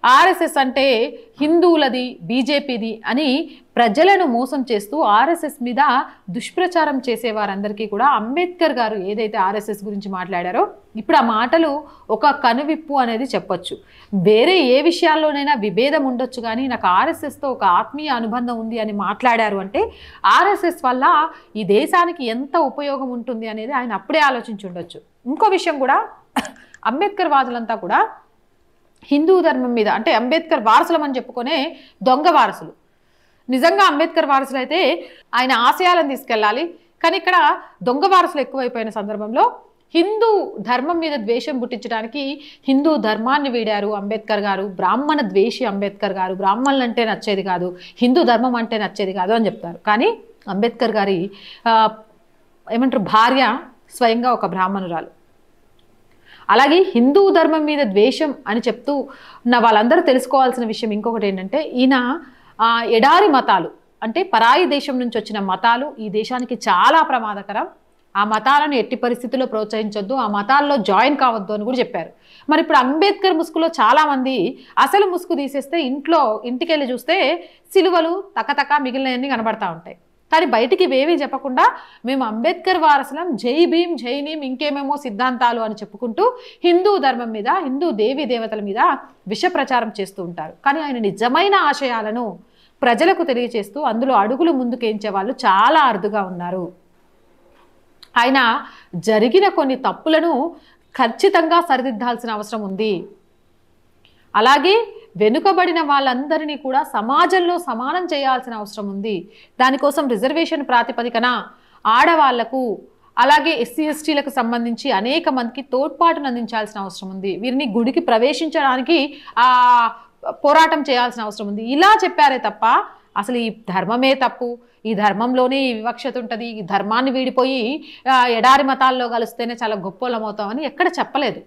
RSS అంటే హిందువులది, బీజేపీది అని ప్రజలను మోసం చేస్తూ ఆర్ఎస్ఎస్ మీద దుష్ప్రచారం చేసేవారందరికీ కూడా అంబేద్కర్ గారు ఏదైతే ఆర్ఎస్ఎస్ గురించి మాట్లాడారో ఇప్పుడు ఆ మాటలు ఒక కనువిప్పు అనేది చెప్పొచ్చు. వేరే ఏ విషయాల్లోనైనా విభేదం ఉండొచ్చు, కానీ నాకు ఆర్ఎస్ఎస్తో ఒక ఆత్మీయ అనుబంధం ఉంది అని మాట్లాడారు అంటే ఆర్ఎస్ఎస్ వల్ల ఈ దేశానికి ఎంత ఉపయోగం ఉంటుంది అనేది ఆయన అప్పుడే ఆలోచించి ఉండొచ్చు. ఇంకో విషయం కూడా, అంబేద్కర్ వాదులంతా కూడా హిందూ ధర్మం మీద అంటే అంబేద్కర్ వారసులమని చెప్పుకునే దొంగ వారసులు. నిజంగా అంబేద్కర్ వారసులు అయితే ఆయన ఆశయాలను తీసుకెళ్ళాలి, కానీ ఇక్కడ దొంగ వారసులు ఎక్కువైపోయిన సందర్భంలో హిందూ ధర్మం మీద ద్వేషం పుట్టించడానికి హిందూ ధర్మాన్ని వీడారు అంబేద్కర్ గారు. బ్రాహ్మణ ద్వేషి అంబేద్కర్ గారు, బ్రాహ్మణులు అంటే నచ్చేది కాదు, హిందూ ధర్మం అంటే నచ్చేది కాదు అని చెప్తారు. కానీ అంబేద్కర్ గారి ఏమంటారు భార్య స్వయంగా ఒక బ్రాహ్మణురాలు. అలాగే హిందూ ధర్మం మీద ద్వేషం అని చెప్తూ ఉన్న వాళ్ళందరూ తెలుసుకోవాల్సిన విషయం ఇంకొకటి ఏంటంటే, ఈయన ఎడారి మతాలు అంటే పరాయి దేశం నుంచి వచ్చిన మతాలు ఈ దేశానికి చాలా ప్రమాదకరం, ఆ మతాలను ఎట్టి పరిస్థితుల్లో ప్రోత్సహించొద్దు, ఆ మతాల్లో జాయిన్ కావద్దు అని కూడా చెప్పారు. మరి ఇప్పుడు అంబేద్కర్ ముసుగులో చాలామంది అసలు ముసుగు తీసేస్తే ఇంటికి వెళ్ళి చూస్తే సిలువలు తకతక మిగిలినవన్నీ కనబడతా ఉంటాయి. కానీ బయటికి ఇవేమీ చెప్పకుండా మేము అంబేద్కర్ వారసులం, జై భీమ్ జై నీమ్ ఇంకేమేమో సిద్ధాంతాలు అని చెప్పుకుంటూ హిందూ ధర్మం మీద, హిందూ దేవీ దేవతల మీద విష ప్రచారం చేస్తూ ఉంటారు. కానీ ఆయన నిజమైన ఆశయాలను ప్రజలకు తెలియచేస్తూ అందులో అడుగులు ముందుకేయించే వాళ్ళు చాలా అరుదుగా ఉన్నారు. ఆయన జరిగిన కొన్ని తప్పులను ఖచ్చితంగా సరిదిద్దాల్సిన అవసరం ఉంది. అలాగే వెనుకబడిన వాళ్ళందరినీ కూడా సమాజంలో సమానం చేయాల్సిన అవసరం ఉంది. దానికోసం రిజర్వేషన్ ప్రాతిపదికన ఆడవాళ్లకు అలాగే ఎస్సీ ఎస్టీలకు సంబంధించి అనేక మందికి తోడ్పాటును అందించాల్సిన అవసరం ఉంది. వీరిని గుడికి ప్రవేశించడానికి పోరాటం చేయాల్సిన అవసరం ఉంది. ఇలా చెప్పారే తప్ప అసలు ఈ ధర్మమే తప్పు, ఈ ధర్మంలోనే ఈ వివక్షత ఉంటుంది, ఈ ధర్మాన్ని వీడిపోయి ఎడారి మతాల్లో కలిస్తేనే చాలా గొప్పోళ్ళమవుతామని ఎక్కడ చెప్పలేదు.